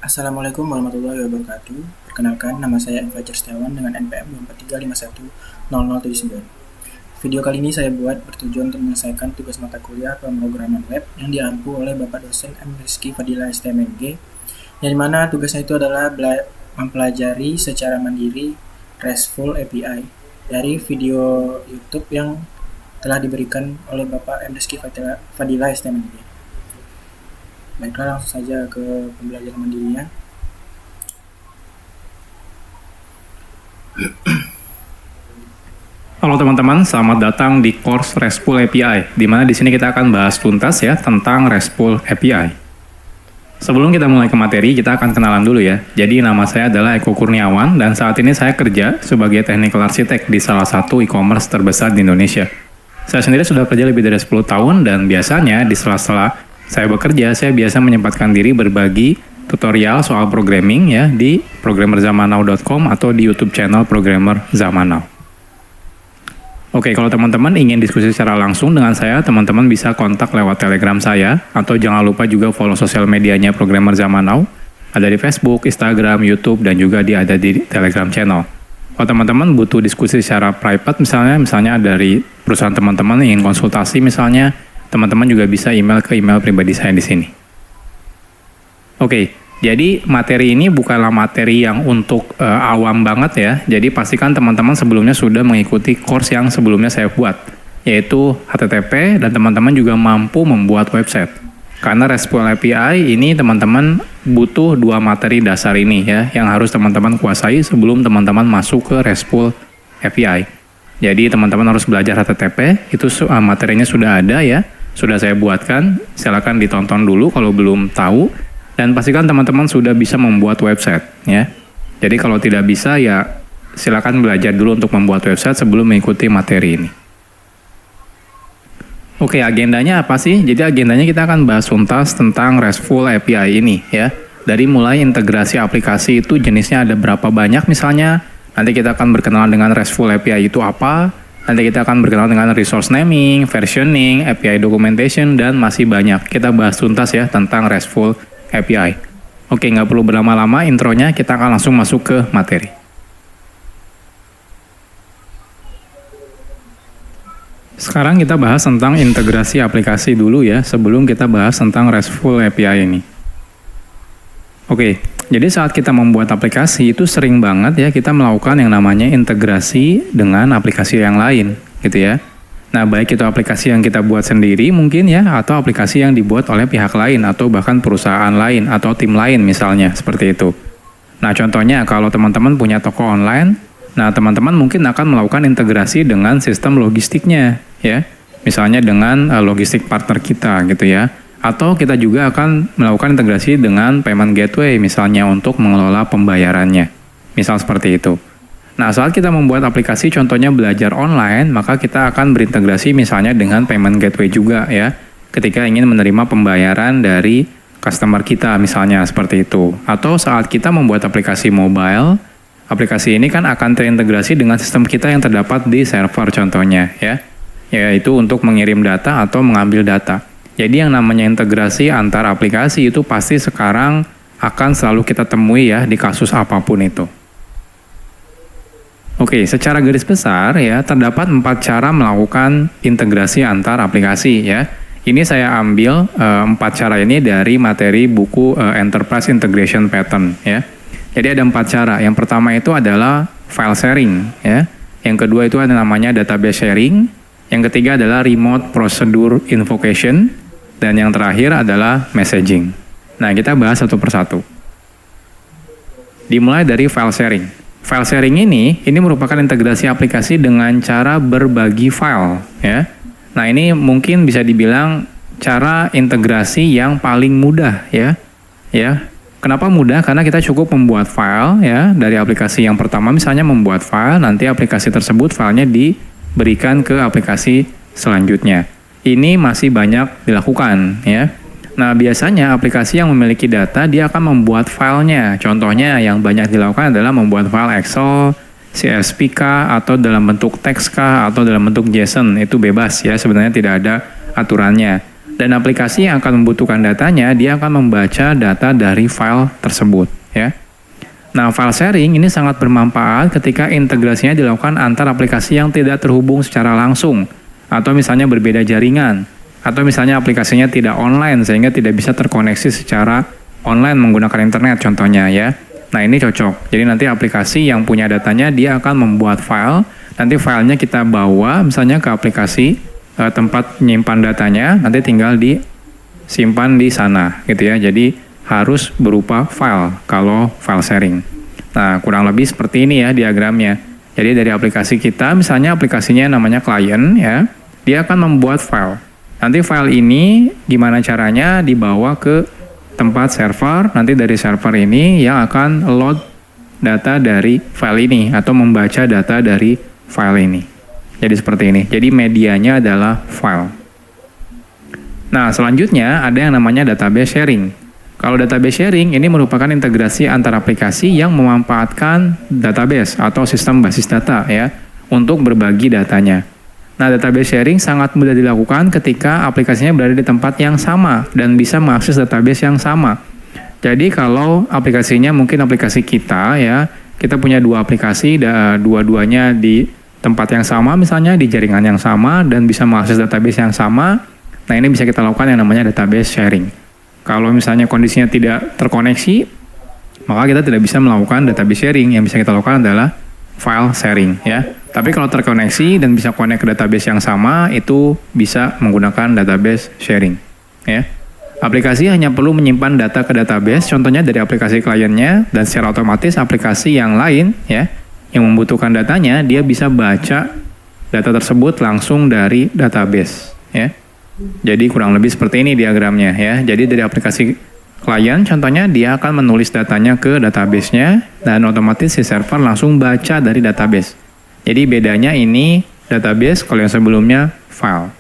Assalamualaikum warahmatullahi wabarakatuh. Perkenalkan, nama saya Fajar Setiawan dengan NPM 243510079. Video kali ini saya buat bertujuan untuk menyelesaikan tugas mata kuliah pemrograman web yang diampu oleh Bapak dosen M. Rizky Fadila STMNG, yang dimana tugasnya itu adalah mempelajari secara mandiri RESTful API dari video YouTube yang telah diberikan oleh Bapak M. Rizky Fadila STMNG. Baiklah, langsung saja ke pembelajaran mandirinya. Halo teman-teman, selamat datang di course RESTful API, di mana di sini kita akan bahas tuntas ya tentang RESTful API. Sebelum kita mulai ke materi, kita akan kenalan dulu ya. Jadi nama saya adalah Eko Kurniawan dan saat ini saya kerja sebagai technical architect di salah satu e-commerce terbesar di Indonesia. Saya sendiri sudah kerja lebih dari 10 tahun dan biasanya di sela-sela saya bekerja, saya biasa menyempatkan diri berbagi tutorial soal programming ya di programmerzamanow.com atau di YouTube channel Programmer Zaman Now. Oke, kalau teman-teman ingin diskusi secara langsung dengan saya, teman-teman bisa kontak lewat Telegram saya, atau jangan lupa juga follow sosial medianya Programmer Zaman Now. Ada di Facebook, Instagram, YouTube, dan juga ada di Telegram channel. Kalau teman-teman butuh diskusi secara private, misalnya dari perusahaan teman-teman ingin konsultasi misalnya, teman-teman juga bisa email ke email pribadi saya di sini. Oke. Jadi materi ini bukanlah materi yang untuk awam banget ya. Jadi pastikan teman-teman sebelumnya sudah mengikuti course yang sebelumnya saya buat, yaitu HTTP, dan teman-teman juga mampu membuat website. Karena RESTful API ini teman-teman butuh 2 materi dasar ini ya, yang harus teman-teman kuasai sebelum teman-teman masuk ke RESTful API. Jadi teman-teman harus belajar HTTP, itu materinya sudah ada ya, sudah saya buatkan, silakan ditonton dulu kalau belum tahu. Dan pastikan teman-teman sudah bisa membuat website ya. Jadi kalau tidak bisa ya silakan belajar dulu untuk membuat website sebelum mengikuti materi ini. Oke, agendanya apa sih? Jadi agendanya kita akan bahas tuntas tentang RESTful API ini ya. Dari mulai integrasi aplikasi itu jenisnya ada berapa banyak misalnya. Nanti kita akan berkenalan dengan RESTful API itu apa. Nanti kita akan berkenalan dengan resource naming, versioning, API documentation, dan masih banyak. Kita bahas tuntas ya tentang RESTful API. Oke, nggak perlu berlama-lama intronya, kita akan langsung masuk ke materi. Sekarang kita bahas tentang integrasi aplikasi dulu ya, sebelum kita bahas tentang RESTful API ini. Oke, jadi saat kita membuat aplikasi itu sering banget ya kita melakukan yang namanya integrasi dengan aplikasi yang lain, gitu ya. Nah, baik itu aplikasi yang kita buat sendiri mungkin ya, atau aplikasi yang dibuat oleh pihak lain, atau bahkan perusahaan lain, atau tim lain misalnya, seperti itu. Nah, contohnya kalau teman-teman punya toko online, nah teman-teman mungkin akan melakukan integrasi dengan sistem logistiknya, ya. Misalnya dengan logistik partner kita gitu ya. Atau kita juga akan melakukan integrasi dengan payment gateway misalnya untuk mengelola pembayarannya. Misal seperti itu. Nah, saat kita membuat aplikasi contohnya belajar online, maka kita akan berintegrasi misalnya dengan payment gateway juga ya. Ketika ingin menerima pembayaran dari customer kita misalnya seperti itu. Atau saat kita membuat aplikasi mobile, aplikasi ini kan akan terintegrasi dengan sistem kita yang terdapat di server contohnya ya. Yaitu untuk mengirim data atau mengambil data. Jadi yang namanya integrasi antar aplikasi itu pasti sekarang akan selalu kita temui ya di kasus apapun itu. Oke, secara garis besar ya, terdapat 4 cara melakukan integrasi antar aplikasi ya. Ini saya ambil 4 cara ini dari materi buku Enterprise Integration Pattern ya. Jadi ada 4 cara. Yang pertama itu adalah file sharing ya. Yang kedua itu ada namanya database sharing. Yang ketiga adalah remote procedure invocation. Dan yang terakhir adalah messaging. Nah, kita bahas satu persatu. Dimulai dari file sharing. File sharing ini merupakan integrasi aplikasi dengan cara berbagi file ya. Nah, ini mungkin bisa dibilang cara integrasi yang paling mudah ya. Ya. Kenapa mudah? Karena kita cukup membuat file ya dari aplikasi yang pertama misalnya membuat file, nanti aplikasi tersebut filenya diberikan ke aplikasi selanjutnya. Ini masih banyak dilakukan ya. Nah, biasanya aplikasi yang memiliki data, dia akan membuat filenya. Contohnya yang banyak dilakukan adalah membuat file Excel, CSV kah, atau dalam bentuk teks kah, atau dalam bentuk JSON. Itu bebas ya, sebenarnya tidak ada aturannya. Dan aplikasi yang akan membutuhkan datanya, dia akan membaca data dari file tersebut, ya. Nah, file sharing ini sangat bermanfaat ketika integrasinya dilakukan antar aplikasi yang tidak terhubung secara langsung, atau misalnya berbeda jaringan, atau misalnya aplikasinya tidak online sehingga tidak bisa terkoneksi secara online menggunakan internet contohnya ya. Nah, ini cocok. Jadi nanti aplikasi yang punya datanya dia akan membuat file, nanti filenya kita bawa misalnya ke aplikasi tempat menyimpan datanya, nanti tinggal disimpan di sana gitu ya. Jadi harus berupa file kalau file sharing. Nah, kurang lebih seperti ini ya diagramnya. Jadi dari aplikasi kita, misalnya aplikasinya namanya client ya, dia akan membuat file. Nanti file ini gimana caranya dibawa ke tempat server, nanti dari server ini yang akan load data dari file ini atau membaca data dari file ini. Jadi seperti ini. Jadi medianya adalah file. Nah, selanjutnya ada yang namanya database sharing. Kalau database sharing ini merupakan integrasi antar aplikasi yang memanfaatkan database atau sistem basis data ya untuk berbagi datanya. Nah, database sharing sangat mudah dilakukan ketika aplikasinya berada di tempat yang sama dan bisa mengakses database yang sama. Jadi kalau aplikasinya mungkin aplikasi kita ya, kita punya dua aplikasi, dua-duanya di tempat yang sama misalnya di jaringan yang sama dan bisa mengakses database yang sama. Nah, ini bisa kita lakukan yang namanya database sharing. Kalau misalnya kondisinya tidak terkoneksi, maka kita tidak bisa melakukan database sharing. Yang bisa kita lakukan adalah file sharing ya. Tapi kalau terkoneksi dan bisa connect ke database yang sama, itu bisa menggunakan database sharing ya. Aplikasi hanya perlu menyimpan data ke database, contohnya dari aplikasi kliennya, dan secara otomatis aplikasi yang lain ya yang membutuhkan datanya, dia bisa baca data tersebut langsung dari database ya. Jadi kurang lebih seperti ini diagramnya ya. Jadi dari aplikasi klien contohnya dia akan menulis datanya ke database-nya dan otomatis si server langsung baca dari database. Jadi bedanya ini database, kalau yang sebelumnya file.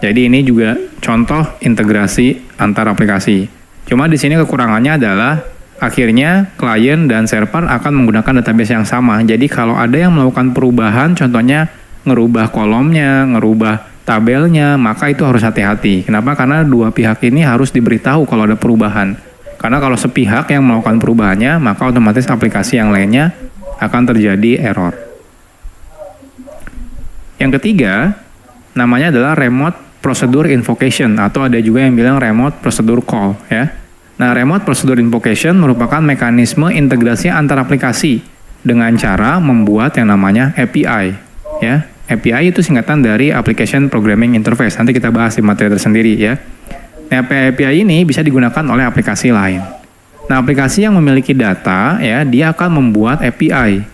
Jadi ini juga contoh integrasi antar aplikasi. Cuma di sini kekurangannya adalah akhirnya klien dan server akan menggunakan database yang sama. Jadi kalau ada yang melakukan perubahan, contohnya ngerubah kolomnya, ngerubah tabelnya, maka itu harus hati-hati. Kenapa? Karena dua pihak ini harus diberitahu kalau ada perubahan. Karena kalau sepihak yang melakukan perubahannya, maka otomatis aplikasi yang lainnya akan terjadi error. Yang ketiga, namanya adalah remote procedure invocation, atau ada juga yang bilang remote procedure call ya. Nah, remote procedure invocation merupakan mekanisme integrasi antar aplikasi dengan cara membuat yang namanya API ya. API itu singkatan dari Application Programming Interface. Nanti kita bahas di materi tersendiri ya. Nah, API ini bisa digunakan oleh aplikasi lain. Nah, aplikasi yang memiliki data ya, dia akan membuat API.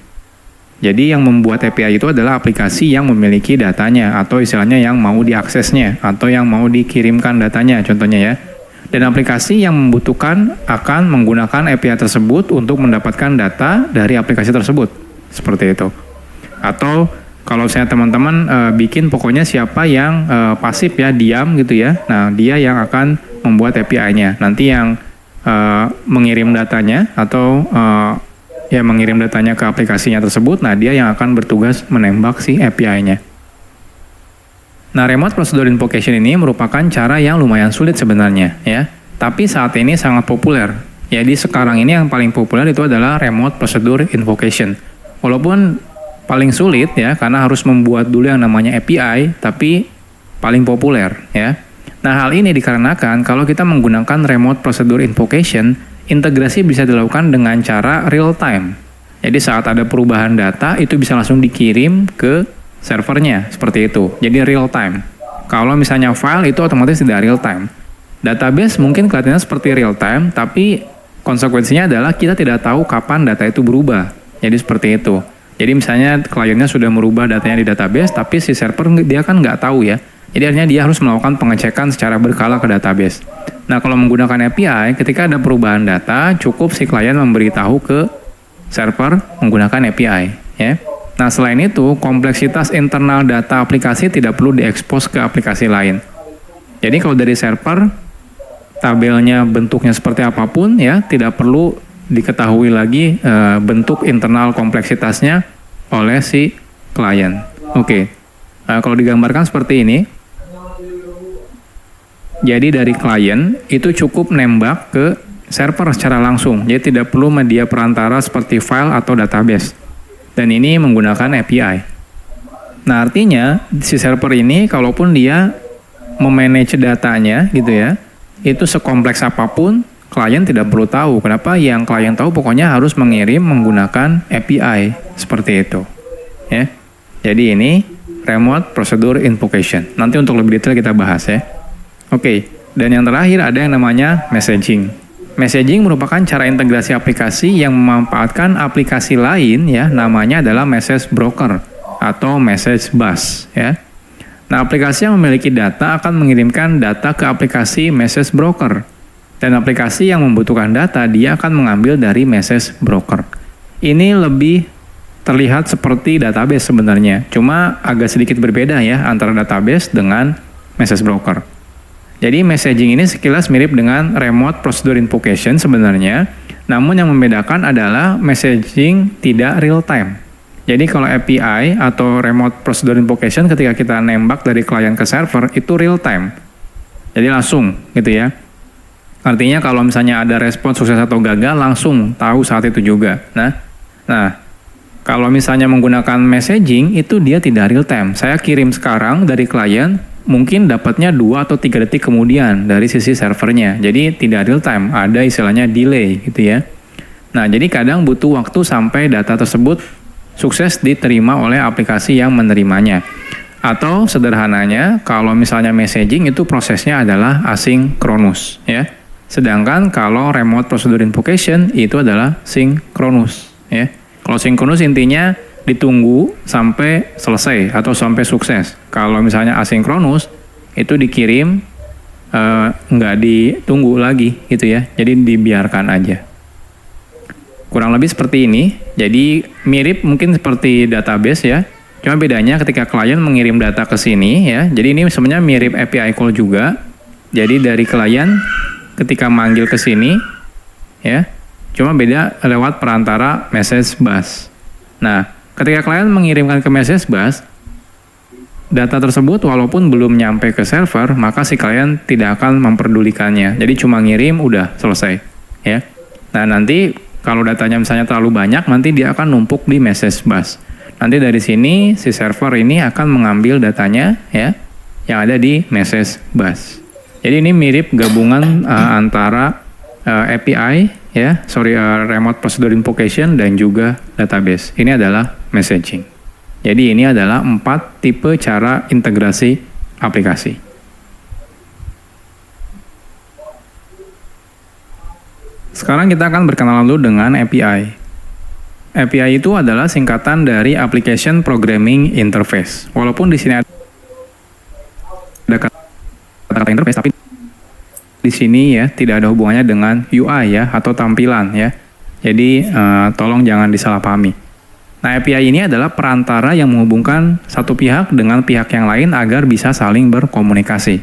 Jadi yang membuat API itu adalah aplikasi yang memiliki datanya atau istilahnya yang mau diaksesnya atau yang mau dikirimkan datanya contohnya ya. Dan aplikasi yang membutuhkan akan menggunakan API tersebut untuk mendapatkan data dari aplikasi tersebut. Seperti itu. Atau kalau saya teman-teman bikin pokoknya siapa yang pasif ya, diam gitu ya. Nah, dia yang akan membuat API-nya. Nanti yang mengirim datanya atau mengirim datanya ke aplikasinya tersebut, nah dia yang akan bertugas menembak si API-nya. Nah, remote procedure invocation ini merupakan cara yang lumayan sulit sebenarnya ya. Tapi saat ini sangat populer. Jadi sekarang ini yang paling populer itu adalah remote procedure invocation. Walaupun paling sulit ya, karena harus membuat dulu yang namanya API, tapi paling populer ya. Nah, hal ini dikarenakan kalau kita menggunakan remote procedure invocation, integrasi bisa dilakukan dengan cara real time. Jadi saat ada perubahan data, itu bisa langsung dikirim ke servernya, seperti itu. Jadi real time. Kalau misalnya file itu otomatis tidak real time. Database mungkin kelihatannya seperti real time, tapi konsekuensinya adalah kita tidak tahu kapan data itu berubah. Jadi seperti itu. Jadi misalnya kliennya sudah merubah datanya di database, tapi si server dia kan nggak tahu ya. Jadi akhirnya dia harus melakukan pengecekan secara berkala ke database. Nah, kalau menggunakan API, ketika ada perubahan data, cukup si klien memberitahu ke server menggunakan API. Ya. Nah, selain itu, kompleksitas internal data aplikasi tidak perlu diekspos ke aplikasi lain. Jadi kalau dari server, tabelnya bentuknya seperti apapun, ya tidak perlu diketahui lagi bentuk internal kompleksitasnya oleh si klien. Oke. Kalau digambarkan seperti ini. Jadi dari klien itu cukup nembak ke server secara langsung. Jadi tidak perlu media perantara seperti file atau database. Dan ini menggunakan API. Nah, artinya si server ini kalaupun dia memanage datanya gitu ya, itu sekompleks apapun, klien tidak perlu tahu. Kenapa? Yang klien tahu pokoknya harus mengirim menggunakan API seperti itu. Ya. Jadi ini remote procedure invocation. Nanti untuk lebih detail kita bahas ya. Oke, dan yang terakhir ada yang namanya messaging. Messaging merupakan cara integrasi aplikasi yang memanfaatkan aplikasi lain ya, namanya adalah message broker atau message bus ya. Nah, aplikasi yang memiliki data akan mengirimkan data ke aplikasi message broker. Dan aplikasi yang membutuhkan data dia akan mengambil dari message broker. Ini lebih terlihat seperti database sebenarnya, cuma agak sedikit berbeda ya antara database dengan message broker. Jadi messaging ini sekilas mirip dengan remote procedure invocation sebenarnya, namun yang membedakan adalah messaging tidak real time. Jadi kalau API atau remote procedure invocation ketika kita nembak dari klien ke server itu real time. Jadi langsung gitu ya. Artinya kalau misalnya ada respon sukses atau gagal langsung tahu saat itu juga. Nah, kalau misalnya menggunakan messaging itu dia tidak real time. Saya kirim sekarang dari klien, mungkin dapatnya 2 atau 3 detik kemudian dari sisi servernya. Jadi tidak real time, ada istilahnya delay gitu ya. Nah, jadi kadang butuh waktu sampai data tersebut sukses diterima oleh aplikasi yang menerimanya. Atau sederhananya, kalau misalnya messaging itu prosesnya adalah asinkronus ya. Sedangkan kalau remote procedure invocation itu adalah sinkronus ya. Kalau sinkronus intinya ditunggu sampai selesai atau sampai sukses. Kalau misalnya asinkronus itu dikirim nggak ditunggu lagi gitu ya. Jadi dibiarkan aja. Kurang lebih seperti ini. Jadi mirip mungkin seperti database ya. Cuma bedanya ketika klien mengirim data ke sini ya. Jadi ini sebenarnya mirip API call juga. Jadi dari klien ketika manggil ke sini ya. Cuma beda lewat perantara message bus. Nah, ketika klien mengirimkan ke message bus, data tersebut walaupun belum nyampe ke server, maka si klien tidak akan memperdulikannya. Jadi cuma ngirim, udah selesai. Ya. Nah, nanti kalau datanya misalnya terlalu banyak, nanti dia akan numpuk di message bus. Nanti dari sini, si server ini akan mengambil datanya ya, yang ada di message bus. Jadi ini mirip gabungan antara API, remote procedure invocation dan juga database. Ini adalah messaging. Jadi ini adalah 4 tipe cara integrasi aplikasi. Sekarang kita akan berkenalan dulu dengan API. API itu adalah singkatan dari Application Programming Interface. Walaupun di sini ada kata-kata interface, tapi di sini ya tidak ada hubungannya dengan UI ya atau tampilan ya. Jadi tolong jangan disalahpahami. Nah, API ini adalah perantara yang menghubungkan satu pihak dengan pihak yang lain agar bisa saling berkomunikasi.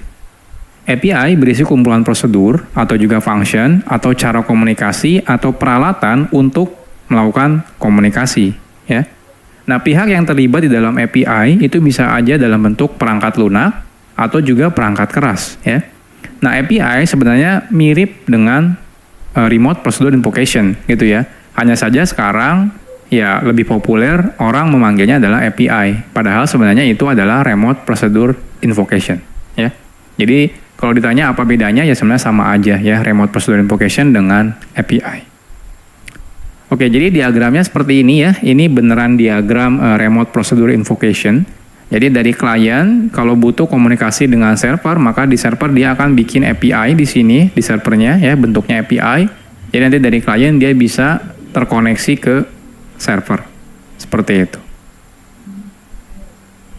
API berisi kumpulan prosedur atau juga function atau cara komunikasi atau peralatan untuk melakukan komunikasi ya. Nah, pihak yang terlibat di dalam API itu bisa aja dalam bentuk perangkat lunak atau juga perangkat keras ya. Nah, API sebenarnya mirip dengan remote procedure invocation gitu ya. Hanya saja sekarang ya lebih populer orang memanggilnya adalah API. Padahal sebenarnya itu adalah remote procedure invocation ya. Jadi kalau ditanya apa bedanya ya sebenarnya sama aja ya remote procedure invocation dengan API. Oke, jadi diagramnya seperti ini ya. Ini beneran diagram remote procedure invocation. Jadi dari klien kalau butuh komunikasi dengan server, maka di server dia akan bikin API di sini di servernya ya, bentuknya API. Jadi nanti dari klien dia bisa terkoneksi ke server. Seperti itu.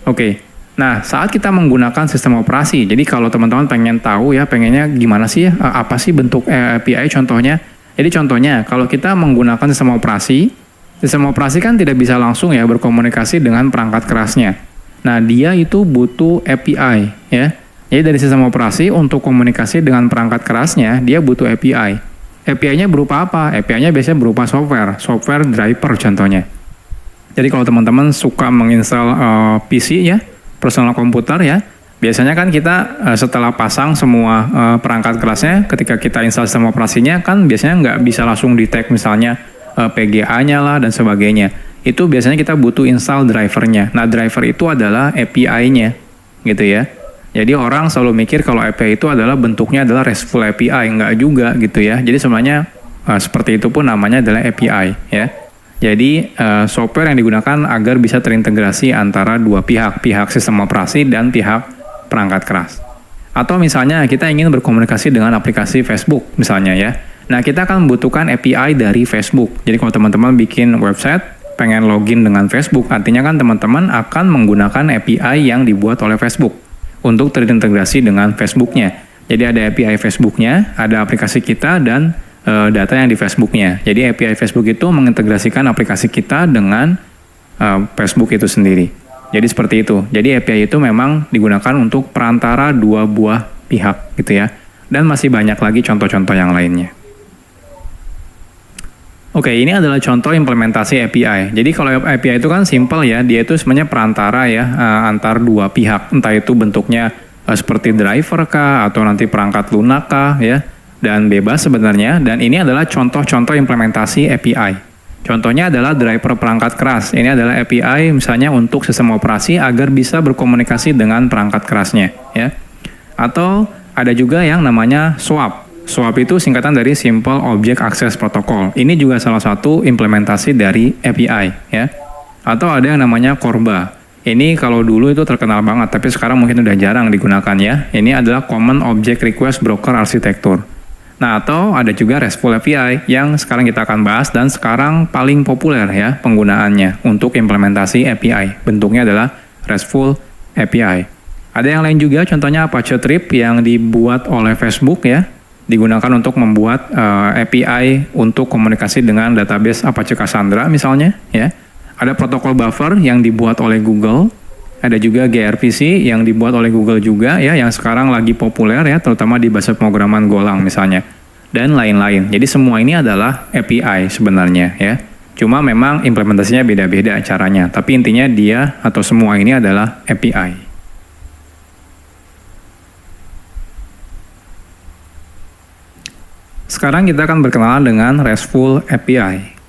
Oke. Nah, saat kita menggunakan sistem operasi, jadi kalau teman-teman pengen tahu ya, pengennya gimana sih ya, apa sih bentuk API contohnya? Jadi contohnya, kalau kita menggunakan sistem operasi kan tidak bisa langsung ya berkomunikasi dengan perangkat kerasnya. Nah, dia itu butuh API ya. Jadi dari sistem operasi untuk komunikasi dengan perangkat kerasnya, dia butuh API. API-nya berupa apa? API-nya biasanya berupa software driver contohnya. Jadi kalau teman-teman suka menginstal PC ya, personal komputer ya, Biasanya kan kita setelah pasang semua perangkat kerasnya, ketika kita install sistem operasinya kan biasanya nggak bisa langsung di-tag misalnya PGA-nya lah dan sebagainya. Itu biasanya kita butuh install drivernya. Nah, driver itu adalah API-nya, gitu ya. Jadi orang selalu mikir kalau API itu adalah bentuknya adalah RESTful API, nggak juga gitu ya. Jadi sebenarnya seperti itu pun namanya adalah API ya. Jadi software yang digunakan agar bisa terintegrasi antara dua pihak, pihak sistem operasi dan pihak perangkat keras. Atau misalnya kita ingin berkomunikasi dengan aplikasi Facebook misalnya ya. Nah, kita akan membutuhkan API dari Facebook. Jadi kalau teman-teman bikin website, pengen login dengan Facebook, artinya kan teman-teman akan menggunakan API yang dibuat oleh Facebook untuk terintegrasi dengan Facebook-nya. Jadi ada API Facebook-nya, ada aplikasi kita, dan data yang di Facebook-nya. Jadi API Facebook itu mengintegrasikan aplikasi kita dengan Facebook itu sendiri. Jadi seperti itu. Jadi API itu memang digunakan untuk perantara dua buah pihak gitu ya. Dan masih banyak lagi contoh-contoh yang lainnya. Oke, ini adalah contoh implementasi API. Jadi kalau API itu kan simple ya, dia itu sebenarnya perantara ya antar dua pihak. Entah itu bentuknya seperti driver kah atau nanti perangkat lunak kah ya, dan bebas sebenarnya. Dan ini adalah contoh-contoh implementasi API. Contohnya adalah driver perangkat keras. Ini adalah API misalnya untuk sistem operasi agar bisa berkomunikasi dengan perangkat kerasnya ya. Atau ada juga yang namanya SOAP. SOAP itu singkatan dari Simple Object Access Protocol. Ini juga salah satu implementasi dari API ya. Atau ada yang namanya CORBA. Ini kalau dulu itu terkenal banget, tapi sekarang mungkin udah jarang digunakan ya. Ini adalah Common Object Request Broker Architecture. Nah, atau ada juga RESTful API yang sekarang kita akan bahas dan sekarang paling populer ya penggunaannya untuk implementasi API. Bentuknya adalah RESTful API. Ada yang lain juga, contohnya Apache Trip yang dibuat oleh Facebook ya. Digunakan untuk membuat API untuk komunikasi dengan database Apache Cassandra misalnya ya. Ada protokol buffer yang dibuat oleh Google. Ada juga gRPC yang dibuat oleh Google juga ya, yang sekarang lagi populer ya, terutama di bahasa pemrograman Golang misalnya. Dan lain-lain. Jadi semua ini adalah API sebenarnya ya. Cuma memang implementasinya beda-beda caranya, tapi intinya dia atau semua ini adalah API. Sekarang kita akan berkenalan dengan RESTful API.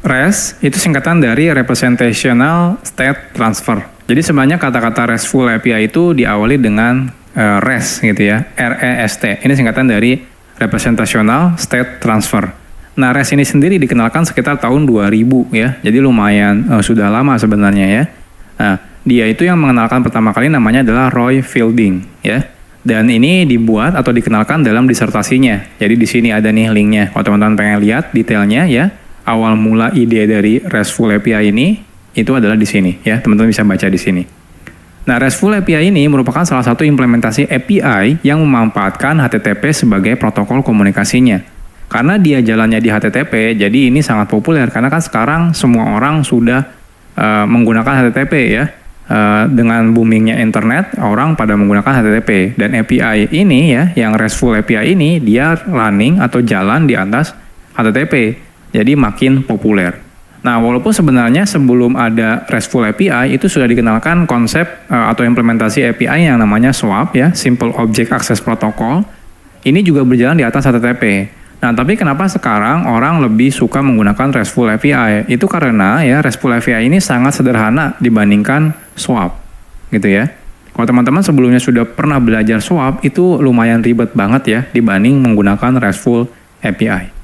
REST itu singkatan dari Representational State Transfer. Jadi sebenarnya kata-kata RESTful API itu diawali dengan REST gitu ya, REST. Ini singkatan dari Representational State Transfer. Nah, REST ini sendiri dikenalkan sekitar tahun 2000 ya. Jadi lumayan sudah lama sebenarnya ya. Nah, dia itu yang mengenalkan pertama kali namanya adalah Roy Fielding ya. Dan ini dibuat atau dikenalkan dalam disertasinya. Jadi di sini ada nih linknya. Kalau teman-teman pengen lihat detailnya ya, awal mula ide dari RESTful API ini itu adalah di sini ya. Teman-teman bisa baca di sini. Nah, RESTful API ini merupakan salah satu implementasi API yang memanfaatkan HTTP sebagai protokol komunikasinya. Karena dia jalannya di HTTP, jadi ini sangat populer karena kan sekarang semua orang sudah menggunakan HTTP ya. Dengan boomingnya internet, orang pada menggunakan HTTP. Dan API ini ya, yang RESTful API ini, dia running atau jalan di atas HTTP. Jadi makin populer. Nah, walaupun sebenarnya sebelum ada RESTful API, itu sudah dikenalkan konsep atau implementasi API yang namanya SOAP ya, Simple Object Access Protocol. Ini juga berjalan di atas HTTP. Nah, tapi kenapa sekarang orang lebih suka menggunakan RESTful API? Itu karena ya RESTful API ini sangat sederhana dibandingkan SOAP, gitu ya. Kalau teman-teman sebelumnya sudah pernah belajar SOAP, itu lumayan ribet banget ya dibanding menggunakan RESTful API.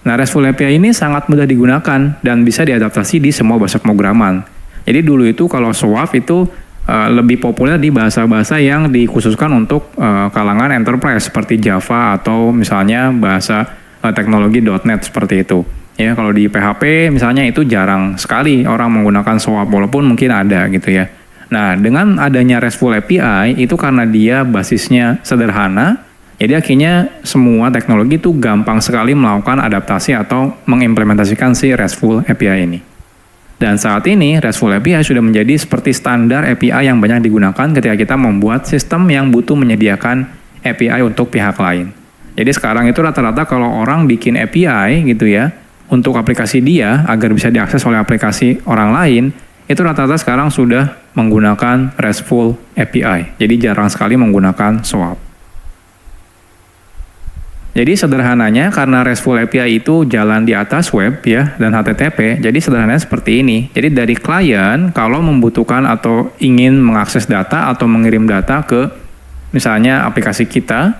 Nah, RESTful API ini sangat mudah digunakan dan bisa diadaptasi di semua bahasa pemrograman. Jadi dulu itu kalau SOAP itu lebih populer di bahasa-bahasa yang dikhususkan untuk kalangan enterprise seperti Java atau misalnya bahasa teknologi .NET seperti itu. Ya, kalau di PHP misalnya itu jarang sekali orang menggunakan SOAP walaupun mungkin ada gitu ya. Nah, dengan adanya RESTful API itu karena dia basisnya sederhana, jadi akhirnya semua teknologi itu gampang sekali melakukan adaptasi atau mengimplementasikan si RESTful API ini. Dan saat ini RESTful API sudah menjadi seperti standar API yang banyak digunakan ketika kita membuat sistem yang butuh menyediakan API untuk pihak lain. Jadi sekarang itu rata-rata kalau orang bikin API gitu ya, untuk aplikasi dia agar bisa diakses oleh aplikasi orang lain, itu rata-rata sekarang sudah menggunakan RESTful API. Jadi jarang sekali menggunakan SOAP. Jadi sederhananya karena RESTful API itu jalan di atas web ya dan HTTP, jadi sederhananya seperti ini. Jadi dari klien kalau membutuhkan atau ingin mengakses data atau mengirim data ke misalnya aplikasi kita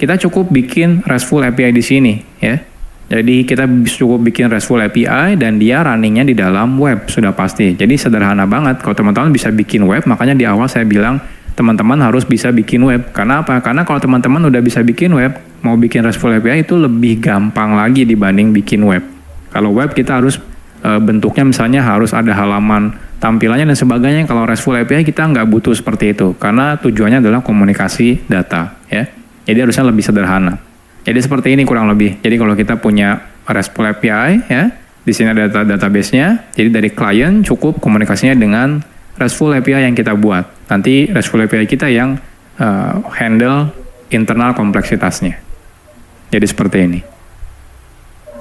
cukup bikin RESTful API di sini ya. Jadi kita cukup bikin RESTful API dan dia runningnya di dalam web sudah pasti. Jadi sederhana banget. Kalau teman-teman bisa bikin web, makanya di awal saya bilang teman-teman harus bisa bikin web. Karena apa? Karena kalau teman-teman udah bisa bikin web, mau bikin RESTful API itu lebih gampang lagi dibanding bikin web. Kalau web kita harus bentuknya misalnya harus ada halaman tampilannya dan sebagainya. Kalau RESTful API kita nggak butuh seperti itu. Karena tujuannya adalah komunikasi data ya. Jadi harusnya lebih sederhana. Jadi seperti ini kurang lebih. Jadi kalau kita punya RESTful API ya, di sini ada database-nya. Jadi dari klien cukup komunikasinya dengan RESTful API yang kita buat. Nanti RESTful API kita yang handle internal kompleksitasnya. Jadi seperti ini.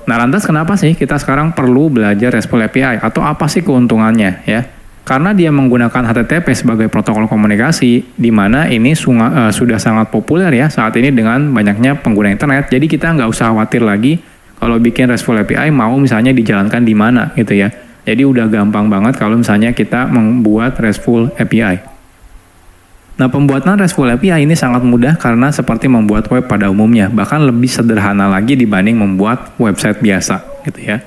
Nah lantas kenapa sih kita sekarang perlu belajar RESTful API? Atau apa sih keuntungannya ya? Karena dia menggunakan HTTP sebagai protokol komunikasi, di mana ini sudah sangat populer ya saat ini dengan banyaknya pengguna internet. Jadi kita nggak usah khawatir lagi kalau bikin RESTful API mau misalnya dijalankan di mana gitu ya. Jadi udah gampang banget kalau misalnya kita membuat RESTful API. Nah pembuatan RESTful API ini sangat mudah karena seperti membuat web pada umumnya, bahkan lebih sederhana lagi dibanding membuat website biasa gitu ya.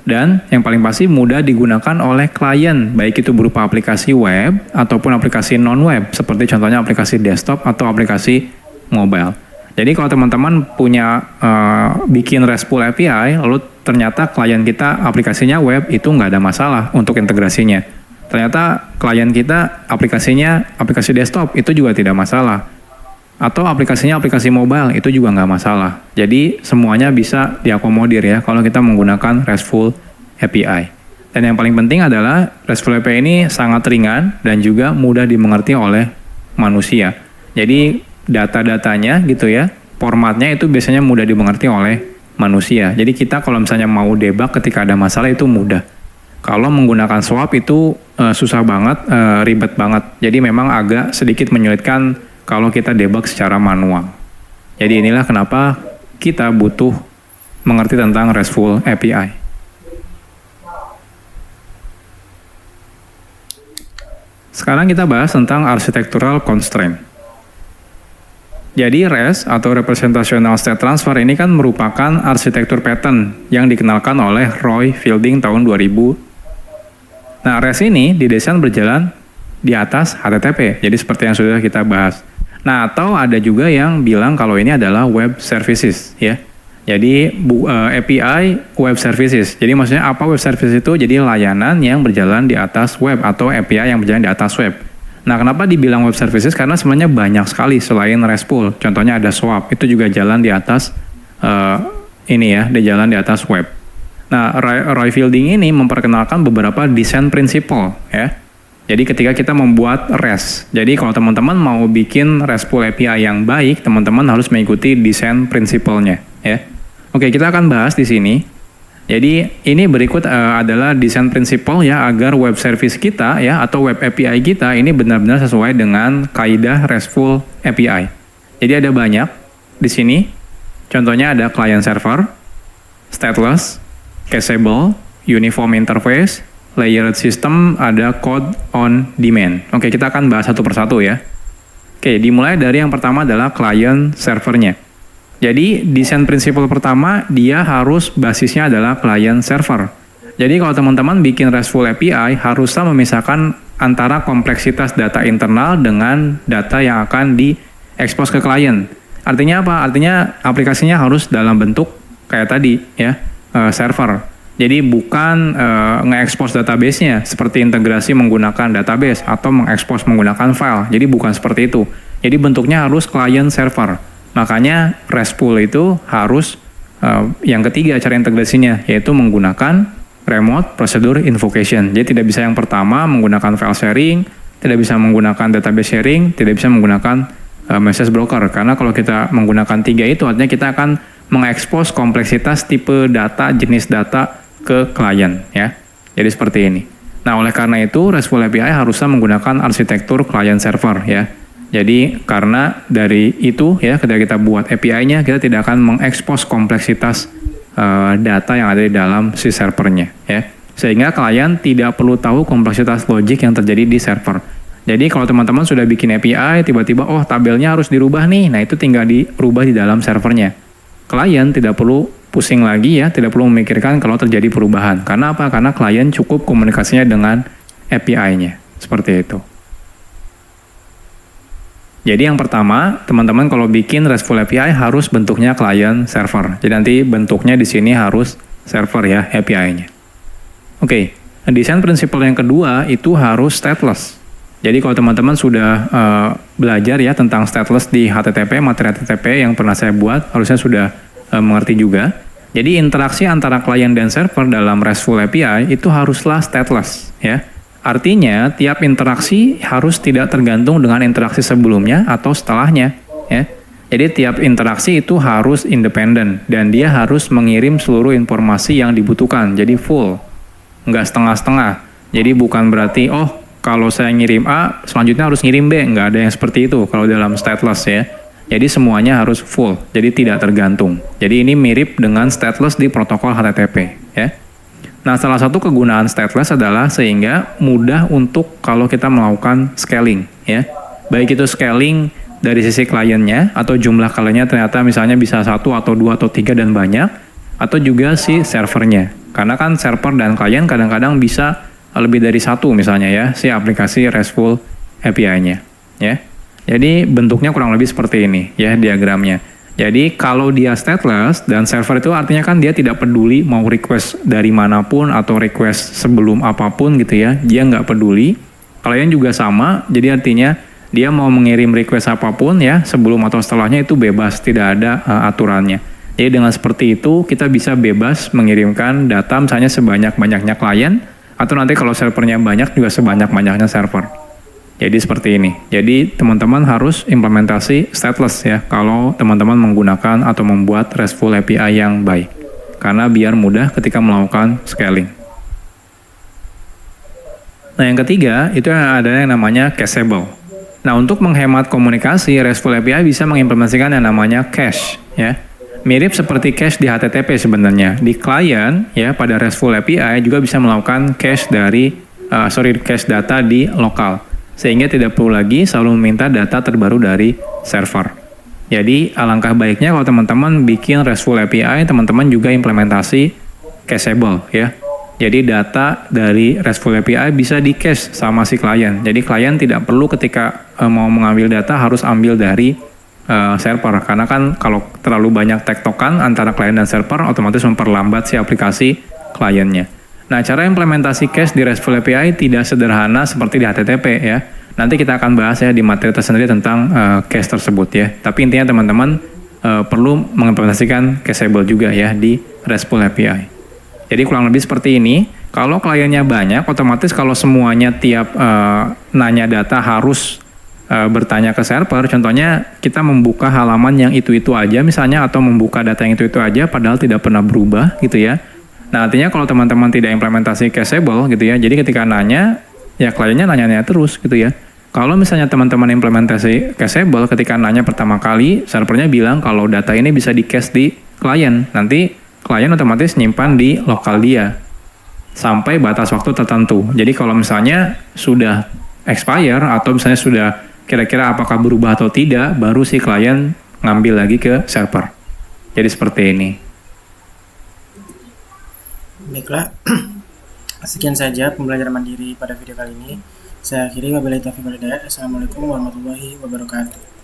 Dan yang paling pasti mudah digunakan oleh klien, baik itu berupa aplikasi web ataupun aplikasi non-web, seperti contohnya aplikasi desktop atau aplikasi mobile. Jadi kalau teman-teman punya bikin RESTful API, lalu ternyata klien kita aplikasinya web, itu nggak ada masalah untuk integrasinya. Ternyata klien kita aplikasinya aplikasi desktop, itu juga tidak masalah. Atau aplikasinya aplikasi mobile, itu juga nggak masalah. Jadi semuanya bisa diakomodir ya kalau kita menggunakan RESTful API. Dan yang paling penting adalah RESTful API ini sangat ringan dan juga mudah dimengerti oleh manusia. Jadi data-datanya gitu ya, formatnya itu biasanya mudah dimengerti oleh manusia. Jadi kita kalau misalnya mau debug ketika ada masalah itu mudah. Kalau menggunakan SOAP itu susah banget, ribet banget. Jadi memang agak sedikit menyulitkan kalau kita debug secara manual. Jadi inilah kenapa kita butuh mengerti tentang RESTful API. Sekarang kita bahas tentang architectural constraint. Jadi REST atau Representational State Transfer ini kan merupakan arsitektur pattern yang dikenalkan oleh Roy Fielding tahun 2000. Nah REST ini didesain berjalan di atas HTTP, jadi seperti yang sudah kita bahas. Nah, atau ada juga yang bilang kalau ini adalah web services, ya. Jadi API web services. Jadi maksudnya apa web services itu? Jadi layanan yang berjalan di atas web atau API yang berjalan di atas web. Nah, kenapa dibilang web services? Karena sebenarnya banyak sekali selain RESTful. Contohnya ada SOAP, itu juga jalan di atas ini ya, dia jalan di atas web. Nah, Roy Fielding ini memperkenalkan beberapa design principle, ya. Jadi ketika kita membuat REST, jadi kalau teman-teman mau bikin RESTful API yang baik, teman-teman harus mengikuti desain prinsipalnya, ya. Oke, kita akan bahas di sini. Jadi ini berikut adalah desain prinsipal ya agar web service kita ya atau web API kita ini benar-benar sesuai dengan kaidah RESTful API. Jadi ada banyak di sini. Contohnya ada client server, stateless, cacheable, uniform interface, layered system, ada code on demand. Oke, kita akan bahas satu persatu ya. Oke, dimulai dari yang pertama adalah client servernya. Jadi, desain prinsipal pertama, dia harus basisnya adalah client server. Jadi, kalau teman-teman bikin RESTful API, harusnya memisahkan antara kompleksitas data internal dengan data yang akan diekspos ke klien. Artinya apa? Artinya aplikasinya harus dalam bentuk kayak tadi ya, server. Jadi bukan nge-expose database-nya seperti integrasi menggunakan database atau mengekspos menggunakan file. Jadi bukan seperti itu. Jadi bentuknya harus client server. Makanya RESTful itu harus yang ketiga cara integrasinya yaitu menggunakan remote procedure invocation. Jadi tidak bisa yang pertama menggunakan file sharing, tidak bisa menggunakan database sharing, tidak bisa menggunakan message broker. Karena kalau kita menggunakan tiga itu artinya kita akan mengekspos kompleksitas tipe data, jenis data ke klien ya. Jadi seperti ini. Nah, oleh karena itu RESTful API harusnya menggunakan arsitektur client server ya. Jadi karena dari itu ya, ketika kita buat API-nya, kita tidak akan mengekspos kompleksitas data yang ada di dalam si servernya ya. Sehingga klien tidak perlu tahu kompleksitas logik yang terjadi di server. Jadi kalau teman-teman sudah bikin API, tiba-tiba oh tabelnya harus dirubah nih, nah itu tinggal dirubah di dalam servernya. Klien tidak perlu pusing lagi ya, tidak perlu memikirkan kalau terjadi perubahan. Karena apa? Karena klien cukup komunikasinya dengan API-nya. Seperti itu. Jadi yang pertama, teman-teman kalau bikin RESTful API harus bentuknya client server. Jadi nanti bentuknya di sini harus server ya, API-nya. Oke, desain prinsipal yang kedua itu harus stateless. Jadi kalau teman-teman sudah belajar ya tentang stateless di HTTP, materi HTTP yang pernah saya buat, harusnya sudah mengerti juga. Jadi interaksi antara klien dan server dalam RESTful API itu haruslah stateless ya. Artinya tiap interaksi harus tidak tergantung dengan interaksi sebelumnya atau setelahnya ya. Jadi tiap interaksi itu harus independen dan dia harus mengirim seluruh informasi yang dibutuhkan. Jadi full, nggak setengah-setengah. Jadi bukan berarti oh kalau saya ngirim A selanjutnya harus ngirim B, nggak ada yang seperti itu kalau dalam stateless ya. Jadi semuanya harus full, jadi tidak tergantung. Jadi ini mirip dengan stateless di protokol HTTP ya. Nah, salah satu kegunaan stateless adalah sehingga mudah untuk kalau kita melakukan scaling ya. Baik itu scaling dari sisi kliennya atau jumlah kliennya ternyata misalnya bisa 1 atau 2 atau 3 dan banyak, atau juga si servernya. Karena kan server dan klien kadang-kadang bisa lebih dari satu misalnya ya, si aplikasi RESTful API-nya ya. Jadi bentuknya kurang lebih seperti ini ya diagramnya. Jadi kalau dia stateless dan server itu artinya kan dia tidak peduli mau request dari manapun atau request sebelum apapun gitu ya. Dia nggak peduli. Klien juga sama, jadi artinya dia mau mengirim request apapun ya sebelum atau setelahnya itu bebas, tidak ada aturannya. Jadi dengan seperti itu kita bisa bebas mengirimkan data misalnya sebanyak-banyaknya klien, atau nanti kalau servernya banyak juga sebanyak-banyaknya server. Jadi seperti ini. Jadi teman-teman harus implementasi stateless ya kalau teman-teman menggunakan atau membuat RESTful API yang baik. Karena biar mudah ketika melakukan scaling. Nah yang ketiga itu ada yang namanya cacheable. Nah untuk menghemat komunikasi, RESTful API bisa mengimplementasikan yang namanya cache ya. Mirip seperti cache di HTTP sebenarnya. Di client ya pada RESTful API juga bisa melakukan cache cache data di lokal. Sehingga tidak perlu lagi selalu meminta data terbaru dari server. Jadi alangkah baiknya kalau teman-teman bikin RESTful API, teman-teman juga implementasi cacheable ya. Jadi data dari RESTful API bisa di cache sama si klien. Jadi klien tidak perlu ketika mau mengambil data harus ambil dari server. Karena kan kalau terlalu banyak tektokan antara klien dan server otomatis memperlambat si aplikasi kliennya. Nah, cara implementasi cache di RESTful API tidak sederhana seperti di HTTP ya. Nanti kita akan bahas ya di materi tersendiri tentang cache tersebut ya. Tapi intinya teman-teman perlu mengimplementasikan cacheable juga ya di RESTful API. Jadi kurang lebih seperti ini. Kalau kliennya banyak, otomatis kalau semuanya tiap nanya data harus bertanya ke server. Contohnya kita membuka halaman yang itu-itu aja misalnya, atau membuka data yang itu-itu aja padahal tidak pernah berubah gitu ya. Nah, artinya kalau teman-teman tidak implementasi cacheable gitu ya, jadi ketika nanya, ya kliennya nanya-nanya terus gitu ya. Kalau misalnya teman-teman implementasi cacheable, ketika nanya pertama kali, servernya bilang kalau data ini bisa di-cache di klien. Nanti klien otomatis nyimpan di lokal dia sampai batas waktu tertentu. Jadi kalau misalnya sudah expire atau misalnya sudah kira-kira apakah berubah atau tidak, baru si klien ngambil lagi ke server. Jadi seperti ini. Baiklah, sekian saja pembelajaran mandiri pada video kali ini. Saya akhiri, wabillahi taufiq wal hidayah. Assalamualaikum warahmatullahi wabarakatuh.